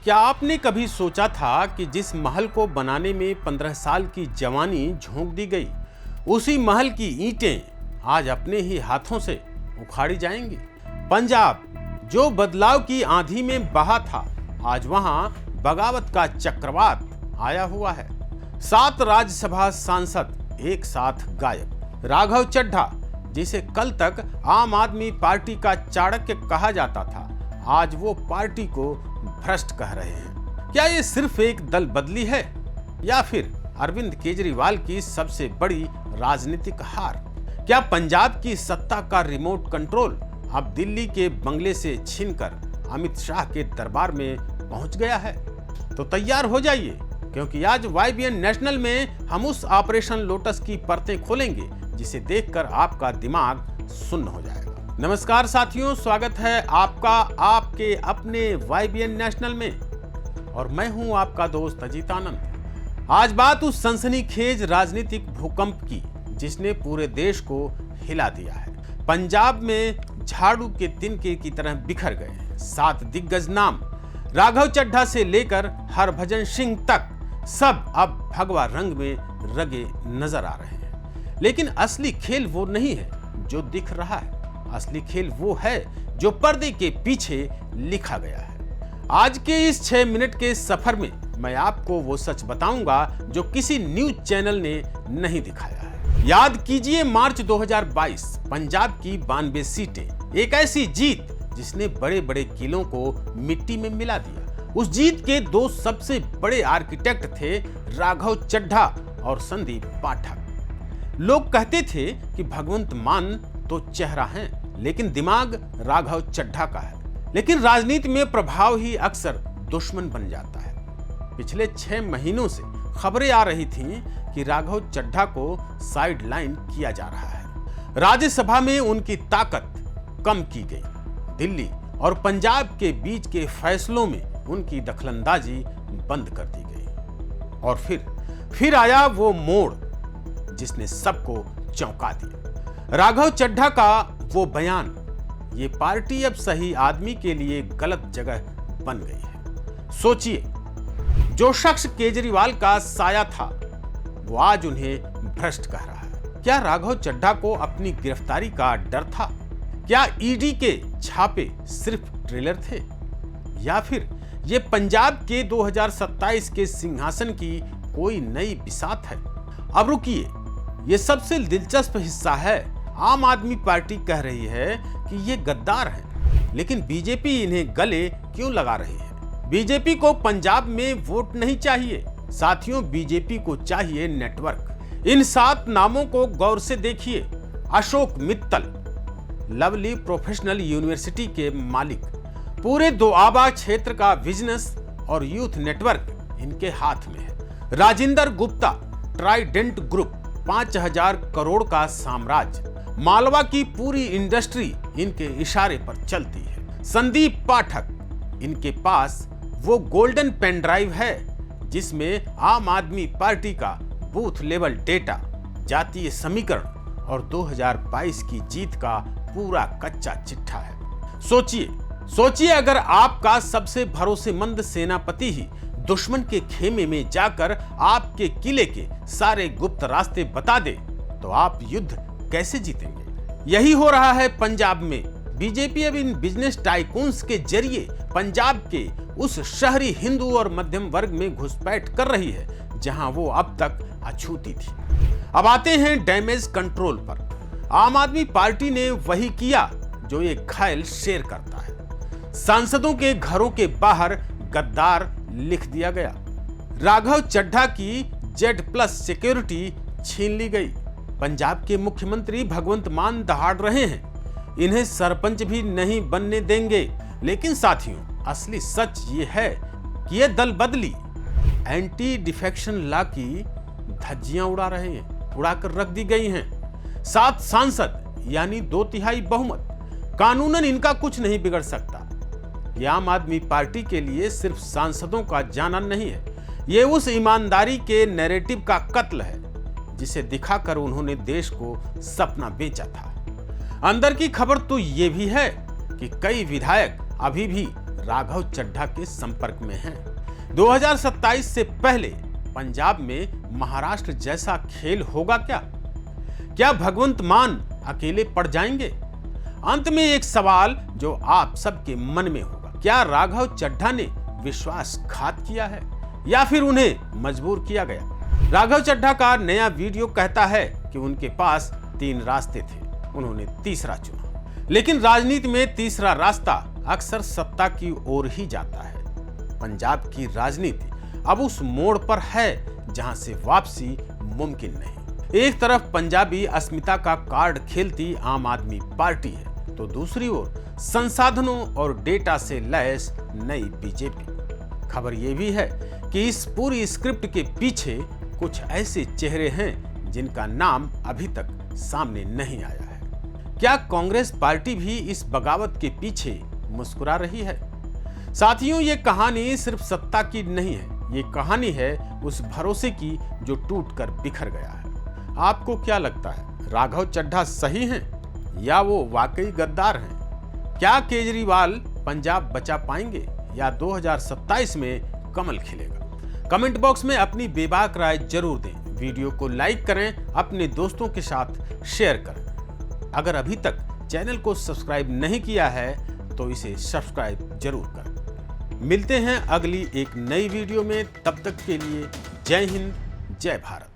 क्या आपने कभी सोचा था कि जिस महल को बनाने में 15 साल की जवानी झोंक दी गई, उसी महल की ईंटें आज अपने ही हाथों से उखाड़ी जाएंगी? पंजाब जो बदलाव की आंधी में बहा था, आज वहां बगावत का चक्रवात आया हुआ है। 7 राज्यसभा सांसद एक साथ गायब। राघव चड्ढा, जिसे कल तक आम आदमी पार्टी का चाणक्य कहा जाता था, आज वो पार्टी को भ्रष्ट कह रहे हैं। क्या ये सिर्फ एक दल बदली है या फिर अरविंद केजरीवाल की सबसे बड़ी राजनीतिक हार? क्या पंजाब की सत्ता का रिमोट कंट्रोल अब दिल्ली के बंगले से छीनकर अमित शाह के दरबार में पहुंच गया है? तो तैयार हो जाइए, क्योंकि आज YBN नेशनल में हम उस ऑपरेशन लोटस की परतें खोलेंगे जिसे देखकर आपका दिमाग सुन्न हो जाएगा। नमस्कार साथियों, स्वागत है आपका आपके अपने YBN नेशनल में और मैं हूं आपका दोस्त अजीत आनंद। आज बात उस सनसनीखेज राजनीतिक भूकंप की जिसने पूरे देश को हिला दिया है। पंजाब में झाड़ू के तिनके की तरह बिखर गए हैं 7 दिग्गज नाम। राघव चड्ढा से लेकर हरभजन सिंह तक सब अब भगवा रंग में रंगे नजर आ रहे हैं। लेकिन असली खेल वो नहीं है जो दिख रहा है, असली खेल वो है जो पर्दे के पीछे लिखा गया है। आज के इस 6 मिनट के सफर में मैं आपको वो सच बताऊंगा जो किसी न्यूज चैनल ने नहीं दिखाया है। याद कीजिए मार्च 2022, पंजाब की 92 सीटें, एक ऐसी जीत जिसने बड़े बड़े किलों को मिट्टी में मिला दिया। उस जीत के 2 सबसे बड़े आर्किटेक्ट थे राघव चड्ढा और संदीप पाठक। लोग कहते थे कि भगवंत मान तो चेहरा है, लेकिन दिमाग राघव चड्ढा का है। लेकिन राजनीति में प्रभाव ही अक्सर दुश्मन बन जाता है। पिछले 6 महीनों से खबरें आ रही थीं कि राघव चड्ढा को साइडलाइन किया जा रहा है। राज्यसभा में उनकी ताकत कम की गई। दिल्ली और पंजाब के बीच के फैसलों में उनकी दखलंदाजी बंद कर दी गई। और फिर आया वो मोड़ जिसने सबको चौंका दिया। राघव चड्ढा का वो बयान, ये पार्टी अब सही आदमी के लिए गलत जगह बन गई है। सोचिए, जो शख्स केजरीवाल का साया था वो आज उन्हें भ्रष्ट कह रहा है। क्या राघव चड्ढा को अपनी गिरफ्तारी का डर था? क्या ईडी के छापे सिर्फ ट्रेलर थे? या फिर ये पंजाब के 2027 के सिंहासन की कोई नई बिसात है? अब रुकिए, ये सबसे दिलचस्प हिस्सा है। आम आदमी पार्टी कह रही है कि ये गद्दार हैं, लेकिन बीजेपी इन्हें गले क्यों लगा रही है? बीजेपी को पंजाब में वोट नहीं चाहिए साथियों, बीजेपी को चाहिए नेटवर्क। इन 7 नामों को गौर से देखिए। Ashok Mittal, lovely professional university के मालिक, पूरे दोआबा क्षेत्र का बिजनेस और यूथ नेटवर्क इनके हाथ में है। राजिंदर गुप्ता, ट्राइडेंट ग्रुप, 5000 करोड़ का साम्राज्य, मालवा की पूरी इंडस्ट्री इनके इशारे पर चलती है। संदीप पाठक, इनके पास वो गोल्डन पेन ड्राइव है जिसमें आम आदमी पार्टी का बूथ लेवल डेटा, जातीय समीकरण और 2022 की जीत का पूरा कच्चा चिट्ठा है। सोचिए अगर आपका सबसे भरोसेमंद सेनापति ही दुश्मन के खेमे में जाकर आपके किले के सारे गुप्त रास्ते बता दे, तो आप युद्ध कैसे जीतेंगे? यही हो रहा है पंजाब में। बीजेपी अब इन बिजनेस टाइकून्स के जरिए पंजाब के उस शहरी हिंदू और मध्यम वर्ग में घुसपैठ कर रही है जहां वो अब तक अछूती थी। अब आते हैं डैमेज कंट्रोल पर। आम आदमी पार्टी ने वही किया जो एक घायल शेर करता है। सांसदों के घरों के बाहर गद्दार लिख दिया गया। राघव चड्ढा की Z+ सिक्योरिटी छीन ली गई। पंजाब के मुख्यमंत्री भगवंत मान दहाड़ रहे हैं, इन्हें सरपंच भी नहीं बनने देंगे। लेकिन साथियों, असली सच ये है कि ये दल बदली एंटी डिफेक्शन लॉ की धज्जियां उड़ा रहे हैं, उड़ाकर रख दी गई हैं। 7 सांसद यानी 2/3 बहुमत, कानूनन इनका कुछ नहीं बिगड़ सकता। ये आम आदमी पार्टी के लिए सिर्फ सांसदों का जाना नहीं है, ये उस ईमानदारी के नैरेटिव का कत्ल है जिसे दिखाकर उन्होंने देश को सपना बेचा था। अंदर की खबर तो ये भी है कि कई विधायक अभी भी राघव चड्ढा के संपर्क में हैं। 2027 से पहले पंजाब में महाराष्ट्र जैसा खेल होगा क्या? क्या भगवंत मान अकेले पड़ जाएंगे? अंत में एक सवाल जो आप सबके मन में होगा, क्या राघव चड्ढा ने विश्वासघात किया है या फिर उन्हें मजबूर किया गया? राघव चड्ढा का नया वीडियो कहता है कि उनके पास 3 रास्ते थे, उन्होंने तीसरा चुना। लेकिन राजनीति में तीसरा रास्ता अक्सर सत्ता की ओर ही जाता है। पंजाब की राजनीति अब उस मोड़ पर है जहां से वापसी मुमकिन नहीं। एक तरफ पंजाबी अस्मिता का कार्ड खेलती आम आदमी पार्टी है, तो दूसरी ओर संसाधनों और डेटा से लैस नई बीजेपी। खबर यह भी है कि इस पूरी स्क्रिप्ट के पीछे कुछ ऐसे चेहरे हैं जिनका नाम अभी तक सामने नहीं आया है। क्या कांग्रेस पार्टी भी इस बगावत के पीछे मुस्कुरा रही है? साथियों, ये कहानी सिर्फ सत्ता की नहीं है, ये कहानी है उस भरोसे की जो टूटकर बिखर गया है। आपको क्या लगता है, राघव चड्ढा सही हैं या वो वाकई गद्दार हैं? क्या केजरीवाल पंजाब बचा पाएंगे या 2027 में कमल खिलेगा? कमेंट बॉक्स में अपनी बेबाक राय जरूर दें। वीडियो को लाइक करें, अपने दोस्तों के साथ शेयर करें। अगर अभी तक चैनल को सब्सक्राइब नहीं किया है तो इसे सब्सक्राइब जरूर करें। मिलते हैं अगली एक नई वीडियो में, तब तक के लिए जय हिंद, जय भारत।